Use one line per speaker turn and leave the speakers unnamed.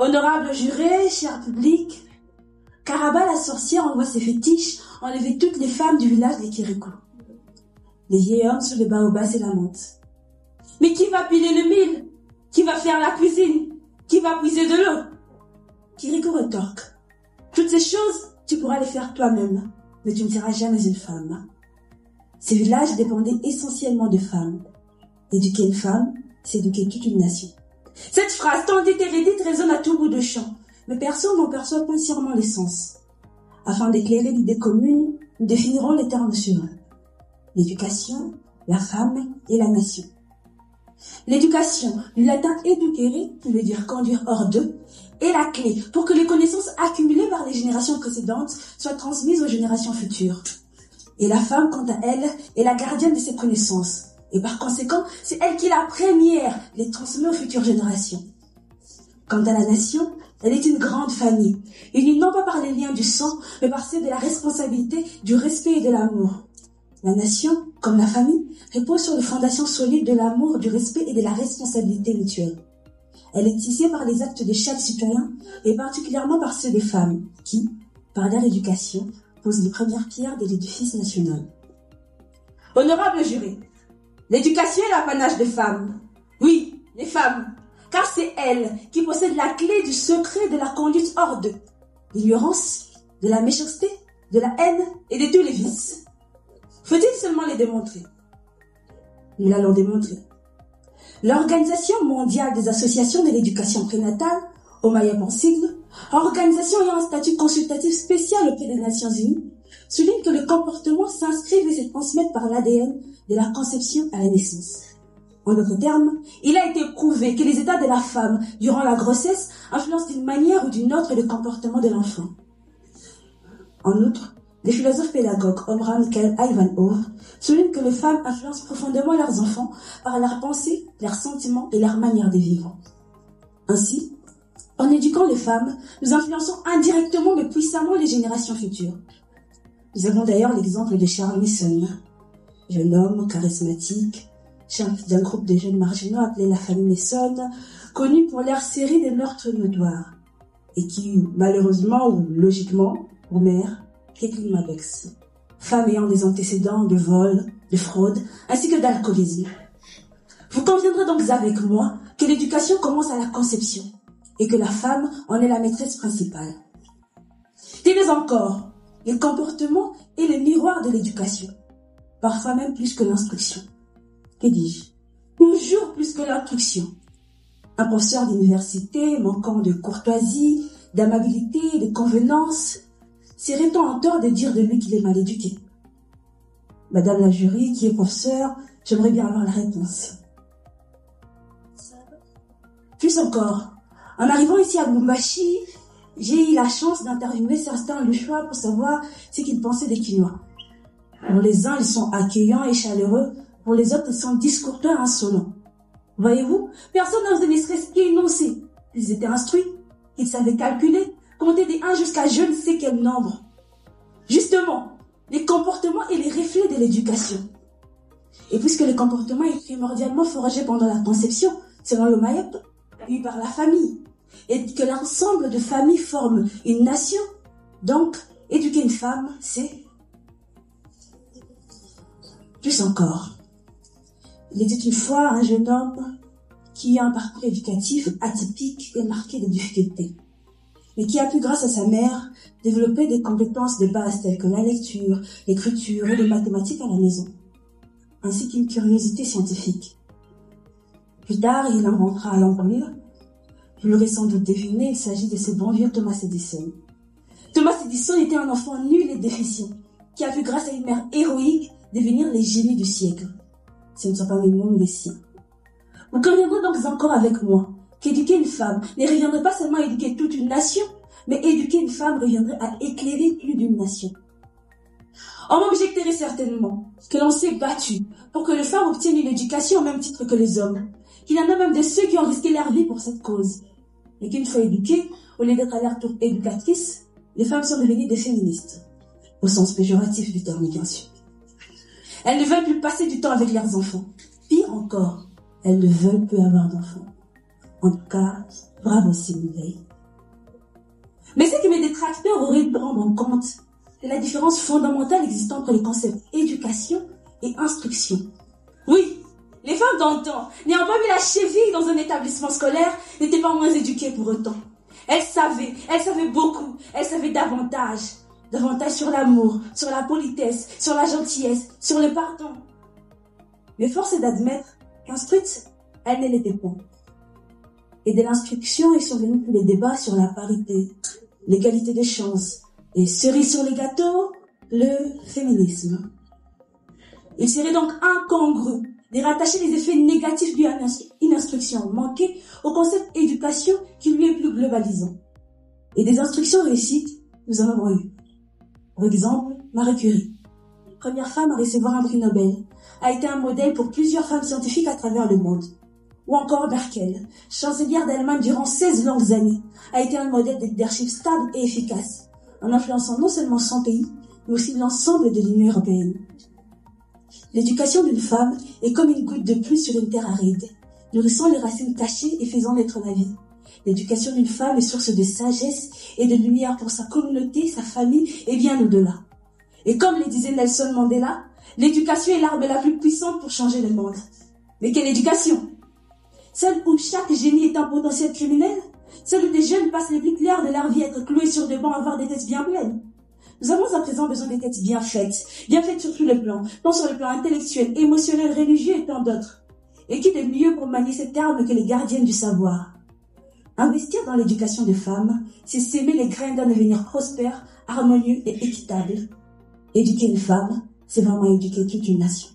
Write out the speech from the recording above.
Honorable juré, cher public, Caraba la sorcière envoie ses fétiches enlever toutes les femmes du village des Kirikou. Les vieils hommes sous les baobabs se lamentent. Mais qui va piler le mil? Qui va faire la cuisine? Qui va puiser de l'eau? Kirikou rétorque. Toutes ces choses, tu pourras les faire toi-même, mais tu ne seras jamais une femme. Ces villages dépendaient essentiellement de femmes. Éduquer une femme, c'est éduquer toute une nation. Cette phrase tant dite et redite résonne à tout bout de champ, mais personne n'en perçoit consciemment l'essence. Afin d'éclairer l'idée commune, nous définirons les termes suivants. L'éducation, la femme et la nation. L'éducation, du latin educere, qui veut dire conduire hors d'eux, est la clé pour que les connaissances accumulées par les générations précédentes soient transmises aux générations futures. Et la femme, quant à elle, est la gardienne de ces connaissances. Et par conséquent, c'est elle qui, la première, les transmet aux futures générations. Quant à la nation, elle est une grande famille, unie non pas par les liens du sang, mais par ceux de la responsabilité, du respect et de l'amour. La nation, comme la famille, repose sur les fondations solides de l'amour, du respect et de la responsabilité mutuelle. Elle est tissée par les actes de chaque citoyen, et particulièrement par ceux des femmes, qui, par leur éducation, posent les premières pierres de l'édifice national. Honorable juré, l'éducation est l'apanage des femmes. Oui, les femmes, car c'est elles qui possèdent la clé du secret de la conduite hors d'eux, l'ignorance, de la méchanceté, de la haine et de tous les vices. Faut-il seulement les démontrer? Nous l'allons démontrer. L'Organisation mondiale des associations de l'éducation prénatale, OMAIEP en sigle, organisation ayant un statut consultatif spécial auprès des Nations Unies, souligne que le comportement s'inscrit et se transmet par l'ADN de la conception à la naissance. En d'autres termes, il a été prouvé que les états de la femme durant la grossesse influencent d'une manière ou d'une autre le comportement de l'enfant. En outre, les philosophes pédagogues Omran Michael Ivanhoe soulignent que les femmes influencent profondément leurs enfants par leurs pensées, leurs sentiments et leur manière de vivre. Ainsi, en éduquant les femmes, nous influençons indirectement mais puissamment les générations futures. Nous avons d'ailleurs l'exemple de Charles Mason, jeune homme charismatique, chef d'un groupe de jeunes marginaux appelé la famille Mason, connu pour leur série de meurtres notoires, et qui, malheureusement ou logiquement, ou mère, Kathleen Mabex, femme ayant des antécédents de vol, de fraude, ainsi que d'alcoolisme. Vous conviendrez donc avec moi que l'éducation commence à la conception, et que la femme en est la maîtresse principale. Tenez encore, le comportement est le miroir de l'éducation, parfois même plus que l'instruction. Que dis-je? Toujours plus que l'instruction. Un professeur d'université manquant de courtoisie, d'amabilité, de convenance, serait-on en tort de dire de lui qu'il est mal éduqué? Madame la jury, qui est professeur, j'aimerais bien avoir la réponse. Plus encore, en arrivant ici à Lubumbashi, j'ai eu la chance d'interviewer certains Luchois pour savoir ce qu'ils pensaient des Quinois. Pour les uns, ils sont accueillants et chaleureux. Pour les autres, ils sont discourtois et insolents. Voyez-vous, personne n'osait ne serait-ce qu'énoncer. Ils étaient instruits, ils savaient calculer, compter des 1 jusqu'à je ne sais quel nombre. Justement, les comportements et les reflets de l'éducation. Et puisque le comportement est primordialement forgé pendant la conception, selon le MAEP, eu par la famille, et que l'ensemble de familles forment une nation, donc éduquer une femme, c'est plus encore. Il était une fois un jeune homme qui a un parcours éducatif atypique et marqué de difficultés, mais qui a pu, grâce à sa mère, développer des compétences de base telles que la lecture, l'écriture et les mathématiques à la maison, ainsi qu'une curiosité scientifique. Plus tard, il inventera l'empire. Vous l'aurez sans doute deviné, il s'agit de ce bon vieux Thomas Edison. Thomas Edison était un enfant nul et déficient, qui a pu, grâce à une mère héroïque, devenir les génies du siècle. Ce ne sont pas mes mots, mais les siens. Vous conviendrez donc encore avec moi qu'éduquer une femme ne reviendrait pas seulement à éduquer toute une nation, mais éduquer une femme reviendrait à éclairer plus d'une nation. On m'objecterait certainement que l'on s'est battu pour que les femmes obtiennent une éducation au même titre que les hommes, qu'il y en a même de ceux qui ont risqué leur vie pour cette cause, et qu'une fois éduquées, au lieu d'être à leur tour éducatrices, les femmes sont devenues des féministes, au sens péjoratif du terme bien sûr. Elles ne veulent plus passer du temps avec leurs enfants. Pire encore, elles ne veulent plus avoir d'enfants. En tout cas, bravo Simone Veil. Mais ce que mes détracteurs auraient dû prendre en compte, c'est la différence fondamentale existant entre les concepts éducation et instruction. Oui, les femmes d'antan, n'ayant pas mis la cheville dans un établissement scolaire, n'étaient pas moins éduquées pour autant. Elles savaient beaucoup, elles savaient davantage sur l'amour, sur la politesse, sur la gentillesse, sur le pardon. Mais force est d'admettre qu'instruite, elles ne l'étaient pas. Et de l'instruction est survenu tous les débats sur la parité, l'égalité des chances, et cerise sur les gâteaux, le féminisme. Il serait donc incongru de rattacher les effets négatifs dus à une instruction manquée au concept éducation qui lui est plus globalisant. Et des instructions réussites, nous en avons eu. Par exemple, Marie Curie, première femme à recevoir un prix Nobel, a été un modèle pour plusieurs femmes scientifiques à travers le monde. Ou encore Merkel, chancelière d'Allemagne durant 16 longues années, a été un modèle de leadership stable et efficace, en influençant non seulement son pays, mais aussi l'ensemble de l'Union européenne. L'éducation d'une femme est comme une goutte de pluie sur une terre aride, nourrissant les racines cachées et faisant naître la vie. L'éducation d'une femme est source de sagesse et de lumière pour sa communauté, sa famille et bien au-delà. Et comme le disait Nelson Mandela, l'éducation est l'arme la plus puissante pour changer le monde. Mais quelle éducation? Celle où chaque génie est un potentiel criminel? Celle où des jeunes passent les plus clairs de leur vie à être cloués sur des bancs à avoir des têtes bien pleines? Nous avons à présent besoin des têtes bien faites sur tous les plans, tant sur le plan intellectuel, émotionnel, religieux et tant d'autres. Et qui de mieux pour manier cette arme que les gardiennes du savoir? Investir dans l'éducation des femmes, c'est s'aimer les graines d'un avenir prospère, harmonieux et équitable. Éduquer une femme, c'est vraiment éduquer toute une nation.